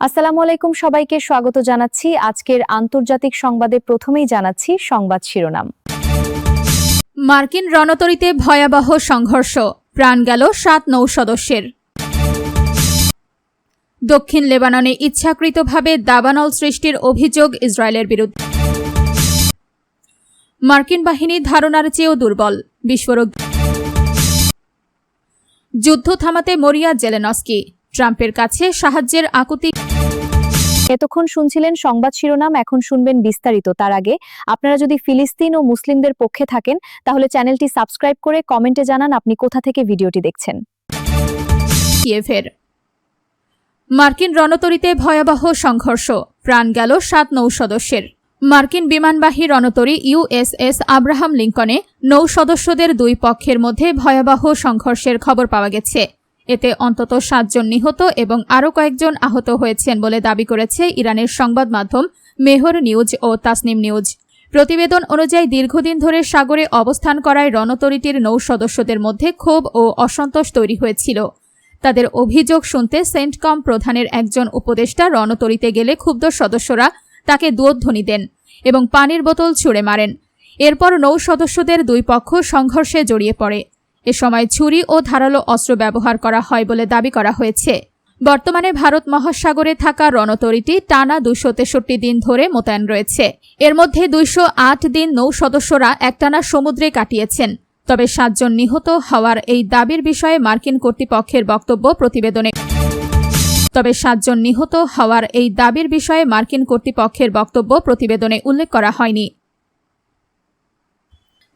আসসালামু আলাইকুম, সবাইকে স্বাগত জানাচ্ছি আজকের আন্তর্জাতিক সংবাদে। প্রথমেই জানাচ্ছি সংবাদ শিরোনাম। মার্কিন রণতরীতে ভয়াবহ সংঘর্ষ, প্রাণ গেল 7 নৌসদস্যের। দক্ষিণ লেবাননে ইচ্ছাকৃতভাবে দাবানল সৃষ্টির অভিযোগ ইসরায়েলের বিরুদ্ধে। মার্কিন বাহিনী ধারণার চেয়েও দুর্বল, বিস্ফোরক। যুদ্ধ থামাতে মরিয়া জেলেনস্কি, ট্রাম্পের কাছে সাহায্যের আকুতি। এতক্ষণ শুনছিলেন সংবাদ শিরোনাম, এখন শুনবেন বিস্তারিত। তার আগে আপনারা যদি ফিলিস্তিন ও মুসলিমদের পক্ষে থাকেন তাহলে চ্যানেলটি সাবস্ক্রাইব করে কমেন্টে জানান আপনি কোথা থেকে ভিডিওটি দেখছেন। কিয়েভের মার্কিন রণতরীতে ভয়াবহ সংঘর্ষ, প্রাণ গেল 7 নৌসদস্যের। মার্কিন বিমানবাহী রণতরী ইউএসএস আব্রাহাম লিঙ্কনে নৌসদস্যদের 2 পক্ষের মধ্যে ভয়াবহ সংঘর্ষের খবর পাওয়া গেছে। এতে অন্তত 7 জন নিহত এবং আরও কয়েকজন আহত হয়েছেন বলে দাবি করেছে ইরানের সংবাদ মাধ্যম মেহর নিউজ ও তাসনিম নিউজ। প্রতিবেদন অনুযায়ী দীর্ঘদিন ধরে সাগরে অবস্থান করায় রণতরীটির নৌ সদস্যদের মধ্যে ক্ষোভ ও অসন্তোষ তৈরি হয়েছিল। তাদের অভিযোগ শুনতে সেন্টকম প্রধানের একজন উপদেষ্টা রণতরীতে গেলে ক্ষুব্ধ সদস্যরা তাকে দুয়োধ্বনি দেন এবং পানির বোতল ছুঁড়ে মারেন। এরপর নৌ সদস্যদের 2 পক্ষ সংঘর্ষে জড়িয়ে পড়ে। এ সময় ছুরি ও ধারালো অস্ত্র ব্যবহার করা হয় বলে দাবি করা হয়েছে। বর্তমানে ভারত মহাসাগরে থাকা রণতরীটি টানা 263 দিন ধরে মোতায়েন রয়েছে। এর মধ্যে 208 দিন নৌ সদস্যরা একটানা সমুদ্রে কাটিয়েছেন। তবে 7 জন নিহত হওয়ার এই দাবির বিষয়ে মার্কিন কর্তৃপক্ষের বক্তব্য প্রতিবেদনে উল্লেখ করা হয়নি।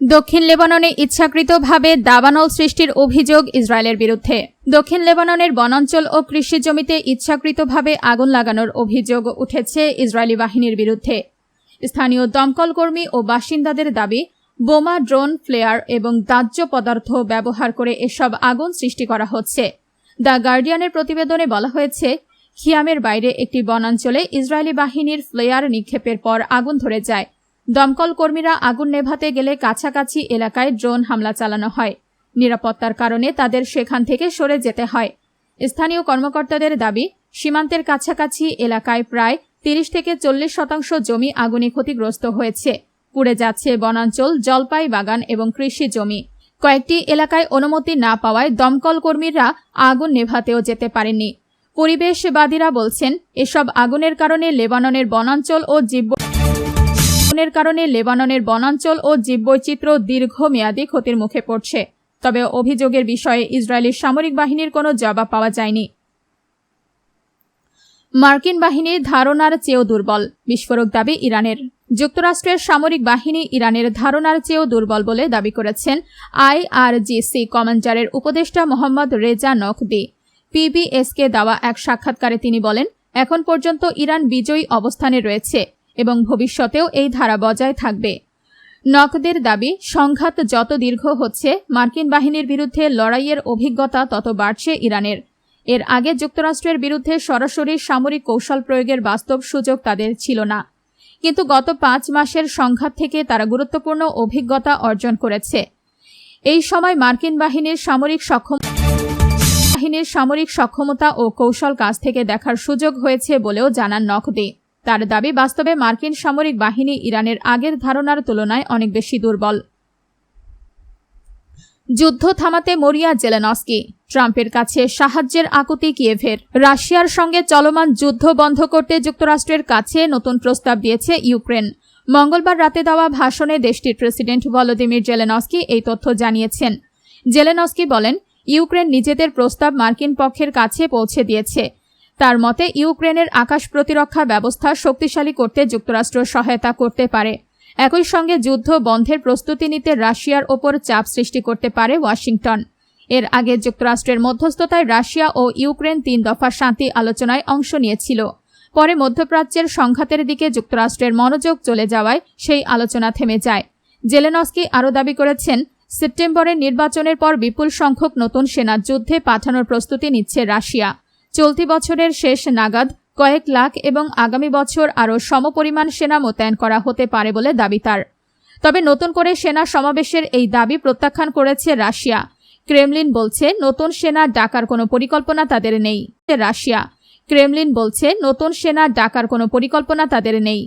দক্ষিণ লেবাননে ইচ্ছাকৃতভাবে দাবানল সৃষ্টির অভিযোগ ইসরায়েলের বিরুদ্ধে। দক্ষিণ লেবাননের বনাঞ্চল ও কৃষি জমিতে ইচ্ছাকৃতভাবে আগুন লাগানোর অভিযোগ উঠেছে ইসরায়েলি বাহিনীর বিরুদ্ধে। স্থানীয় দমকল কর্মী ও বাসিন্দাদের দাবি, বোমা, ড্রোন, ফ্লেয়ার এবং দাহ্য পদার্থ ব্যবহার করে এসব আগুন সৃষ্টি করা হচ্ছে। দ্য গার্ডিয়ানের প্রতিবেদনে বলা হয়েছে, খিয়ামের বাইরে একটি বনাঞ্চলে ইসরায়েলি বাহিনীর ফ্লেয়ার নিক্ষেপের পর আগুন ধরে যায়। দমকল কর্মীরা আগুন নেভাতে গেলে কাছাকাছি এলাকায় ড্রোন হামলা চালানো হয়। নিরাপত্তার কারণে তাদের সেখান থেকে সরে যেতে হয়। স্থানীয় কর্মকর্তাদের দাবি, সীমান্তের কাছাকাছি এলাকায় প্রায় 30 থেকে 40% জমি আগুনে ক্ষতিগ্রস্ত হয়েছে। পুড়ে যাচ্ছে বনাঞ্চল, জলপাই বাগান এবং কৃষি জমি। কয়েকটি এলাকায় অনুমতি না পাওয়ায় দমকল কর্মীরা আগুন নেভাতেও যেতে পারেননি। পরিবেশবাদীরা বলছেন, এসব আগুনের কারণে লেবাননের বনাঞ্চল ও জীববৈচিত্র্য দীর্ঘমেয়াদী ক্ষতির মুখে পড়ছে। তবে অভিযোগের বিষয়ে ইসরায়েলি সামরিক বাহিনীর কোনো জবাব পাওয়া যায়নি। মার্কিন বাহিনী ধারণার চেয়েও দুর্বল, বিস্ফোরক দাবি ইরানের। যুক্তরাষ্ট্রের সামরিক বাহিনী ইরানের ধারণার চেয়েও দুর্বল বলে দাবি করেছেন IRGC কমান্ডারের উপদেষ্টা মোহাম্মদ রেজা নকভি। PBSকে দেওয়া এক সাক্ষাৎকারে তিনি বলেন, এখন পর্যন্ত ইরান বিজয়ী অবস্থানে রয়েছে এবং ভবিষ্যতেও এই ধারা বজায় থাকবে। নকদের দাবি, সংঘাত যত দীর্ঘ হচ্ছে, মার্কিন বাহিনীর বিরুদ্ধে লড়াইয়ের অভিজ্ঞতা তত বাড়ছে ইরানের। এর আগে যুক্তরাষ্ট্রের বিরুদ্ধে সরাসরি সামরিক কৌশল প্রয়োগের বাস্তব সুযোগ তাদের ছিল না, কিন্তু গত 5 মাসের সংঘাত থেকে তারা গুরুত্বপূর্ণ অভিজ্ঞতা অর্জন করেছে। এই সময় মার্কিন বাহিনীর সামরিক সক্ষমতা ও কৌশল কাছ থেকে দেখার সুযোগ হয়েছে বলেও জানান নকভি। তার দাবি, বাস্তবে মার্কিন সামরিক বাহিনী ইরানের আগের ধারণার তুলনায় অনেক বেশি দুর্বল। যুদ্ধ থামাতে মরিয়া জেলেনস্কি, ট্রাম্পের কাছে সাহায্যের আকুতি কিয়েভের। রাশিয়ার সঙ্গে চলমান যুদ্ধ বন্ধ করতে যুক্তরাষ্ট্রের কাছে নতুন প্রস্তাব দিয়েছে ইউক্রেন। মঙ্গলবার রাতে দেওয়া ভাষণে দেশটির প্রেসিডেন্ট ভলোদিমির জেলেনস্কি এই তথ্য জানিয়েছেন। জেলেনস্কি বলেন, ইউক্রেন নিজেদের প্রস্তাব মার্কিন পক্ষের কাছে পৌঁছে দিয়েছে। তার মতে, ইউক্রেনের আকাশ প্রতিরক্ষা ব্যবস্থা শক্তিশালী করতে যুক্তরাষ্ট্র সহায়তা করতে পারে। একই সঙ্গে যুদ্ধ বন্ধের প্রস্তুতি নিতে রাশিয়ার ওপর চাপ সৃষ্টি করতে পারে ওয়াশিংটন। এর আগে যুক্তরাষ্ট্রের মধ্যস্থতায় রাশিয়া ও ইউক্রেন 3 দফা শান্তি আলোচনায় অংশ নিয়েছিল। পরে মধ্যপ্রাচ্যের সংঘাতের দিকে যুক্তরাষ্ট্রের মনোযোগ চলে যাওয়ায় সেই আলোচনা থেমে যায়। জেলেনস্কি আরও দাবি করেছেন, সেপ্টেম্বরের নির্বাচনের পর বিপুল সংখ্যক নতুন সেনা যুদ্ধে পাঠানোর প্রস্তুতি নিচ্ছে রাশিয়া। চলতি বছরের শেষ নাগাদ কয়েক লাখ এবং আগামী বছর আরও সমপরিমাণ সেনা মোতায়েন করা হতে পারে বলে দাবি তার। তবে নতুন করে সেনা সমাবেশের এই দাবি প্রত্যাখ্যান করেছে রাশিয়া। ক্রেমলিন বলছে, নতুন সেনা ডাকার কোনো পরিকল্পনা তাদের নেই। রাশিয়া ক্রেমলিন বলছে নতুন সেনা ডাকার কোনো পরিকল্পনা তাদের নেই।